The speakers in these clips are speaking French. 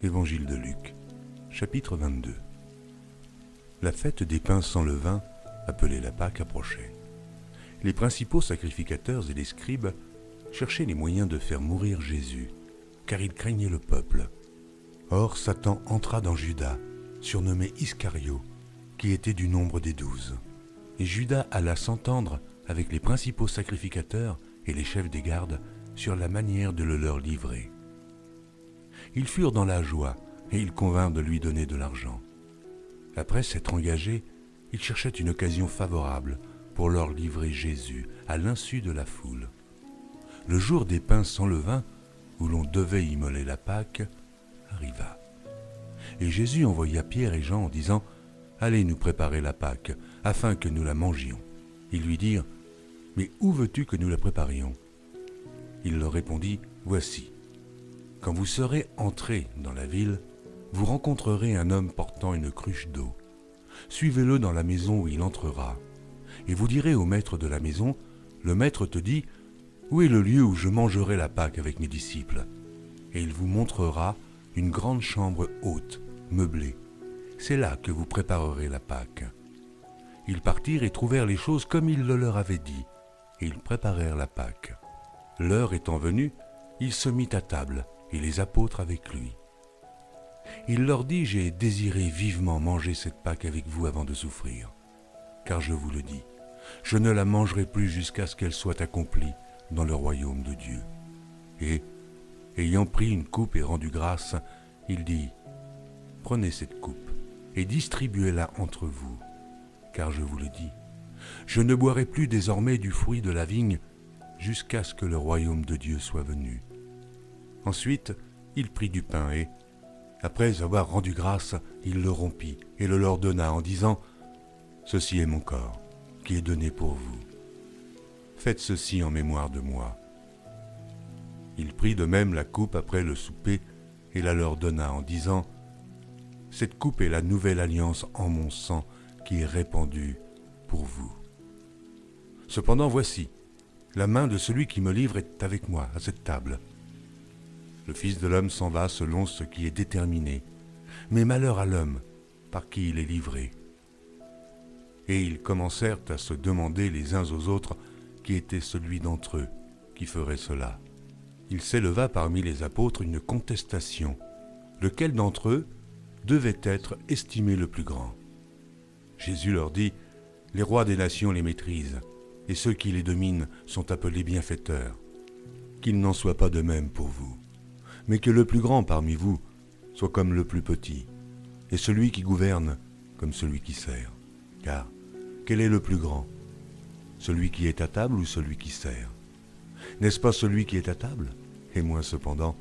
Évangile de Luc, chapitre 22. La fête des pains sans levain, appelée la Pâque, approchait. Les principaux sacrificateurs et les scribes cherchaient les moyens de faire mourir Jésus, car ils craignaient le peuple. Or Satan entra dans Judas, surnommé Iscario, qui était du nombre des 12. Et Judas alla s'entendre avec les principaux sacrificateurs et les chefs des gardes sur la manière de le leur livrer. Ils furent dans la joie, et ils convinrent de lui donner de l'argent. Après s'être engagés, ils cherchaient une occasion favorable pour leur livrer Jésus à l'insu de la foule. Le jour des pains sans levain, où l'on devait immoler la Pâque, arriva. Et Jésus envoya Pierre et Jean en disant « Allez nous préparer la Pâque, afin que nous la mangions. » Ils lui dirent « Mais où veux-tu que nous la préparions ?» Il leur répondit « Voici. Quand vous serez entrés dans la ville, vous rencontrerez un homme portant une cruche d'eau. Suivez-le dans la maison où il entrera. Et vous direz au maître de la maison, le maître te dit, où est le lieu où je mangerai la Pâque avec mes disciples ? Et il vous montrera une grande chambre haute, meublée. C'est là que vous préparerez la Pâque. Ils partirent et trouvèrent les choses comme il le leur avait dit, et ils préparèrent la Pâque. L'heure étant venue, il se mit à table, et les apôtres avec lui. Il leur dit, j'ai désiré vivement manger cette Pâque avec vous avant de souffrir. Car je vous le dis, je ne la mangerai plus jusqu'à ce qu'elle soit accomplie dans le royaume de Dieu. Et, ayant pris une coupe et rendu grâce, il dit, prenez cette coupe et distribuez-la entre vous. Car je vous le dis, je ne boirai plus désormais du fruit de la vigne jusqu'à ce que le royaume de Dieu soit venu. Ensuite, il prit du pain et, après avoir rendu grâce, il le rompit et le leur donna en disant « Ceci est mon corps, qui est donné pour vous. Faites ceci en mémoire de moi. » Il prit de même la coupe après le souper et la leur donna en disant « Cette coupe est la nouvelle alliance en mon sang qui est répandue pour vous. Cependant voici, la main de celui qui me livre est avec moi à cette table. Le Fils de l'homme s'en va selon ce qui est déterminé, mais malheur à l'homme par qui il est livré. » Et ils commencèrent à se demander les uns aux autres qui était celui d'entre eux qui ferait cela. Il s'éleva parmi les apôtres une contestation, lequel d'entre eux devait être estimé le plus grand. Jésus leur dit, « Les rois des nations les maîtrisent, et ceux qui les dominent sont appelés bienfaiteurs. Qu'il n'en soit pas de même pour vous. Mais que le plus grand parmi vous soit comme le plus petit, et celui qui gouverne comme celui qui sert. Car quel est le plus grand ? Celui qui est à table ou celui qui sert ? N'est-ce pas celui qui est à table ? Et moi cependant,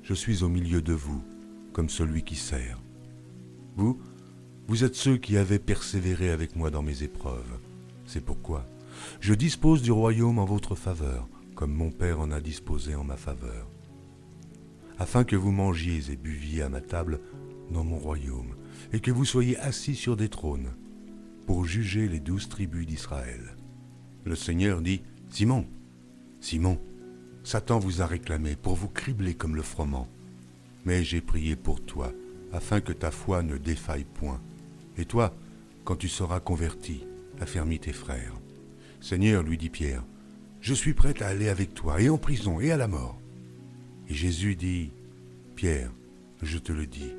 je suis au milieu de vous, comme celui qui sert. Vous êtes ceux qui avez persévéré avec moi dans mes épreuves. C'est pourquoi je dispose du royaume en votre faveur, comme mon Père en a disposé en ma faveur. Afin que vous mangiez et buviez à ma table dans mon royaume, et que vous soyez assis sur des trônes, pour juger les 12 tribus d'Israël. » Le Seigneur dit, « Simon, Simon, Satan vous a réclamé pour vous cribler comme le froment. Mais j'ai prié pour toi, afin que ta foi ne défaille point. Et toi, quand tu seras converti, affermis tes frères. » « Seigneur, lui dit Pierre, je suis prêt à aller avec toi, et en prison, et à la mort. » Et Jésus dit, « Pierre, je te le dis,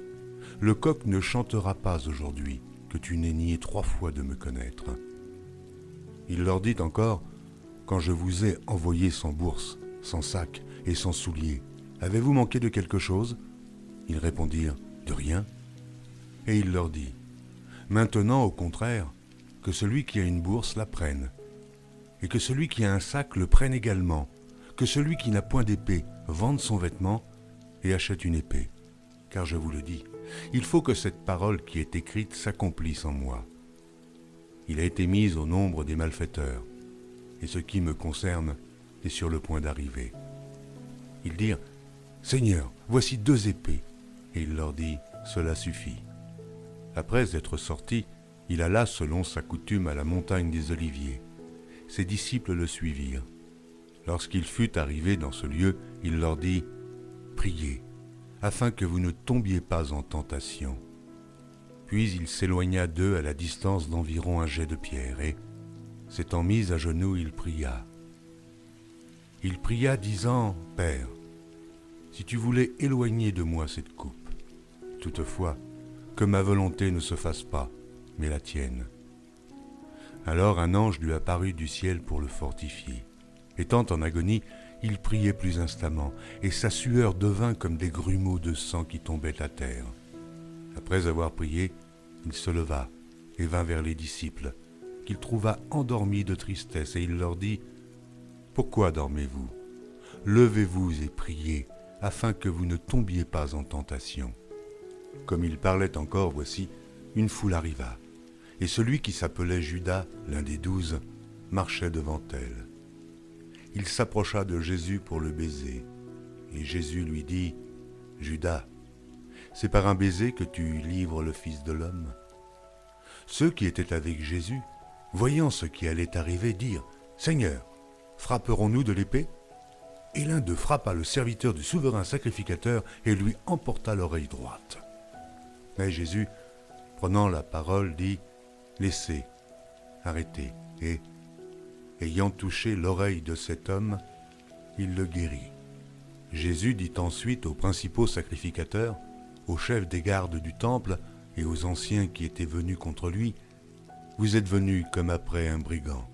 le coq ne chantera pas aujourd'hui que tu n'aies nié 3 fois de me connaître. » Il leur dit encore, « Quand je vous ai envoyé sans bourse, sans sac et sans souliers, avez-vous manqué de quelque chose ?» Ils répondirent, « De rien. » Et il leur dit, « Maintenant, au contraire, que celui qui a une bourse la prenne, et que celui qui a un sac le prenne également, que celui qui n'a point d'épée vende son vêtement et achète une épée. Car je vous le dis, il faut que cette parole qui est écrite s'accomplisse en moi. Il a été mis au nombre des malfaiteurs, et ce qui me concerne est sur le point d'arriver. » Ils dirent, « Seigneur, voici 2 épées. » Et il leur dit, « Cela suffit. » Après être sorti, il alla selon sa coutume à la montagne des Oliviers. Ses disciples le suivirent. Lorsqu'il fut arrivé dans ce lieu, il leur dit, « Priez, afin que vous ne tombiez pas en tentation. » Puis il s'éloigna d'eux à la distance d'environ un jet de pierre, et, s'étant mis à genoux, il pria. Il pria, disant, « Père, si tu voulais éloigner de moi cette coupe, toutefois, que ma volonté ne se fasse pas, mais la tienne. » Alors un ange lui apparut du ciel pour le fortifier. Étant en agonie, il priait plus instamment, et sa sueur devint comme des grumeaux de sang qui tombaient à terre. Après avoir prié, il se leva et vint vers les disciples, qu'il trouva endormis de tristesse, et il leur dit, « Pourquoi dormez-vous? Levez-vous et priez, afin que vous ne tombiez pas en tentation. » Comme il parlait encore, voici, une foule arriva, et celui qui s'appelait Judas, l'un des 12, marchait devant elle. Il s'approcha de Jésus pour le baiser, et Jésus lui dit, « Judas, c'est par un baiser que tu livres le Fils de l'homme. » Ceux qui étaient avec Jésus, voyant ce qui allait arriver, dirent, « Seigneur, frapperons-nous de l'épée ?» Et l'un d'eux frappa le serviteur du souverain sacrificateur et lui emporta l'oreille droite. Mais Jésus, prenant la parole, dit, « Laissez, arrêtez. » Et, ayant touché l'oreille de cet homme, il le guérit. Jésus dit ensuite aux principaux sacrificateurs, aux chefs des gardes du temple et aux anciens qui étaient venus contre lui, « Vous êtes venus comme après un brigand,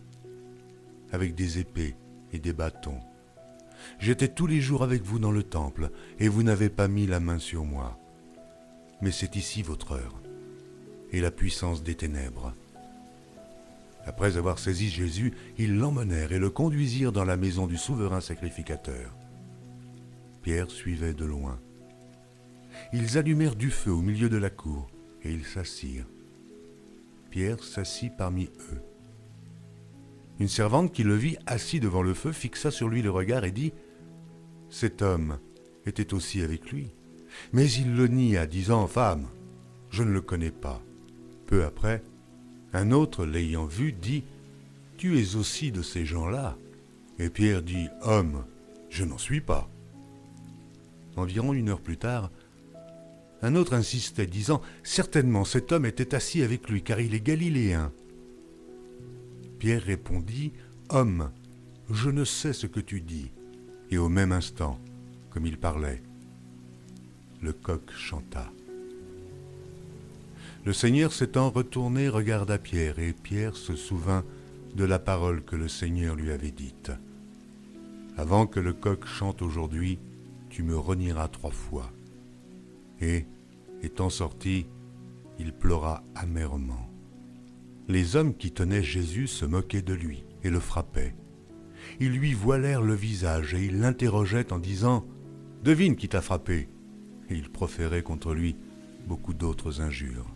avec des épées et des bâtons. J'étais tous les jours avec vous dans le temple, et vous n'avez pas mis la main sur moi. Mais c'est ici votre heure, et la puissance des ténèbres. » Après avoir saisi Jésus, ils l'emmenèrent et le conduisirent dans la maison du souverain sacrificateur. Pierre suivait de loin. Ils allumèrent du feu au milieu de la cour, et ils s'assirent. Pierre s'assit parmi eux. Une servante qui le vit assis devant le feu fixa sur lui le regard et dit, « Cet homme était aussi avec lui. » Mais il le nia, disant, « Femme, je ne le connais pas. » Peu après, un autre, l'ayant vu, dit, « Tu es aussi de ces gens-là. » Et Pierre dit, « Homme, je n'en suis pas. » Environ 1 heure plus tard, un autre insistait, disant, « Certainement cet homme était assis avec lui, car il est galiléen. » Pierre répondit, « Homme, je ne sais ce que tu dis. » Et au même instant, comme il parlait, le coq chanta. Le Seigneur s'étant retourné regarda Pierre, et Pierre se souvint de la parole que le Seigneur lui avait dite. « Avant que le coq chante aujourd'hui, tu me renieras 3 fois. » Et, étant sorti, il pleura amèrement. Les hommes qui tenaient Jésus se moquaient de lui et le frappaient. Ils lui voilèrent le visage et ils l'interrogeaient en disant « Devine qui t'a frappé !» Et ils proféraient contre lui beaucoup d'autres injures.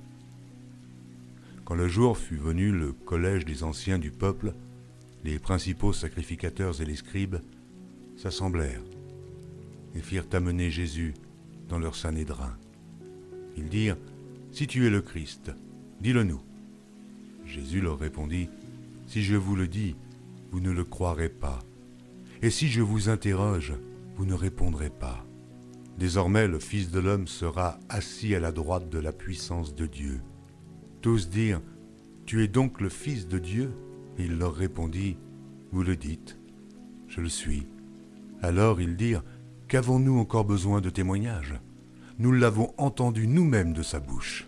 Quand le jour fut venu, le collège des anciens du peuple, les principaux sacrificateurs et les scribes, s'assemblèrent et firent amener Jésus dans leur sanédrin. Ils dirent, « Si tu es le Christ, dis-le-nous. » Jésus leur répondit, « Si je vous le dis, vous ne le croirez pas. Et si je vous interroge, vous ne répondrez pas. Désormais, le Fils de l'homme sera assis à la droite de la puissance de Dieu. » Tous dirent, « Tu es donc le Fils de Dieu ?» Et il leur répondit, « Vous le dites, je le suis. » Alors ils dirent, « Qu'avons-nous encore besoin de témoignages ? Nous l'avons entendu nous-mêmes de sa bouche. »